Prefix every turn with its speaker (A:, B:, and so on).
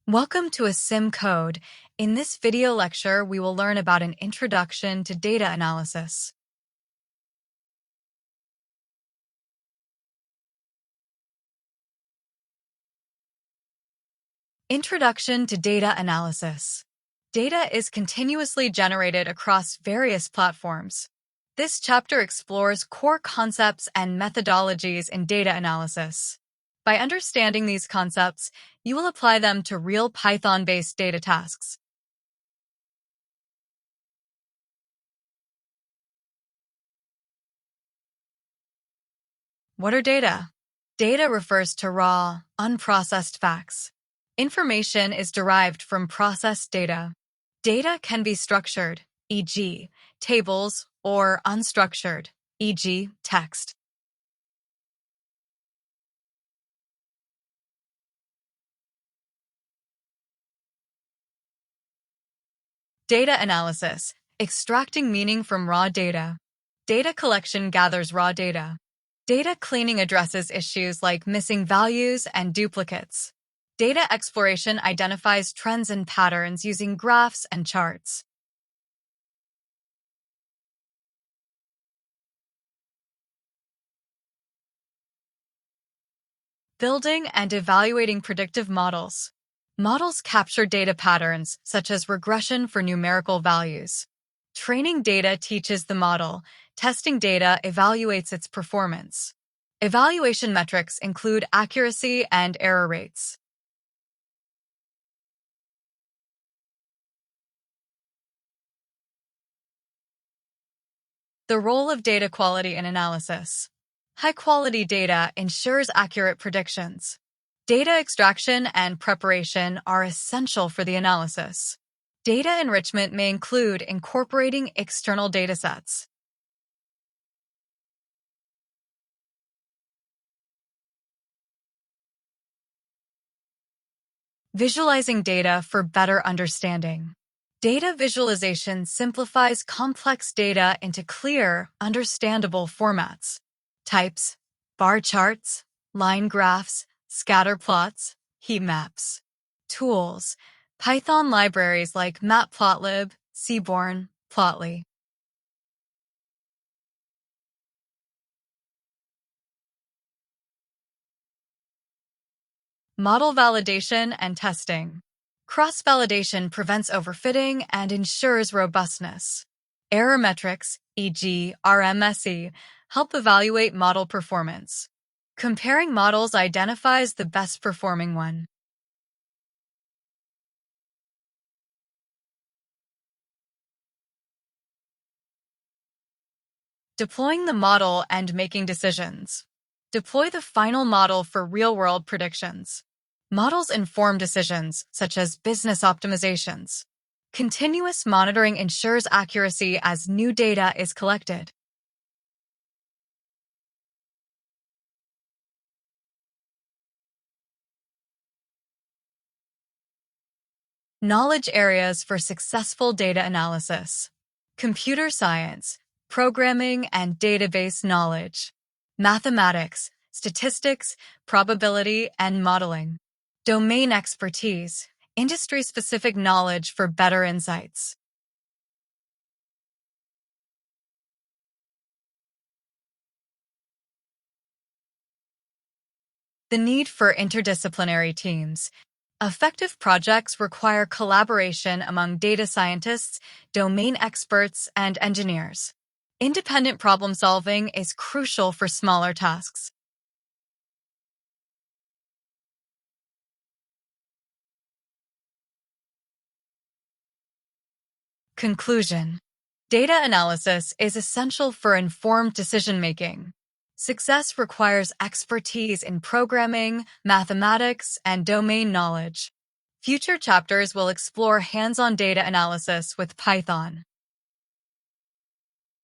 A: Welcome to ASIM Code. In this video lecture, we will learn about an introduction to data analysis. Introduction to data analysis. Data is continuously generated across various platforms. This chapter explores core concepts and methodologies in data analysis. By understanding these concepts, you will apply them to real Python-based data tasks. What are data? Data refers to raw, unprocessed facts. Information is derived from processed data. Data can be structured, e.g., tables, or unstructured, e.g., text. Data analysis, extracting meaning from raw data. Data collection gathers raw data. Data cleaning addresses issues like missing values and duplicates. Data exploration identifies trends and patterns using graphs and charts. Building and evaluating predictive models. Models capture data patterns, such as regression for numerical values. Training data teaches the model. Testing data evaluates its performance. Evaluation metrics include accuracy and error rates. The role of data quality in analysis. High-quality data ensures accurate predictions. Data extraction and preparation are essential for the analysis. Data enrichment may include incorporating external datasets. Visualizing data for better understanding. Data visualization simplifies complex data into clear, understandable formats. Types: bar charts, line graphs, scatter plots, heat maps. Tools: Python libraries like Matplotlib, Seaborn, Plotly. Model validation and testing. Cross-validation prevents overfitting and ensures robustness. Error metrics, e.g., RMSE, help evaluate model performance. Comparing models identifies the best performing one. Deploying the model and making decisions. Deploy the final model for real-world predictions. Models inform decisions, such as business optimizations. Continuous monitoring ensures accuracy as new data is collected. Knowledge areas for successful data analysis. Computer science, programming and database knowledge. Mathematics, statistics, probability, and modeling. Domain expertise, industry-specific knowledge for better insights. The need for interdisciplinary teams. Effective projects require collaboration among data scientists, domain experts, and engineers. Independent problem solving is crucial for smaller tasks. Conclusion. Data analysis is essential for informed decision-making. Success requires expertise in programming, mathematics, and domain knowledge. Future chapters will explore hands-on data analysis with Python.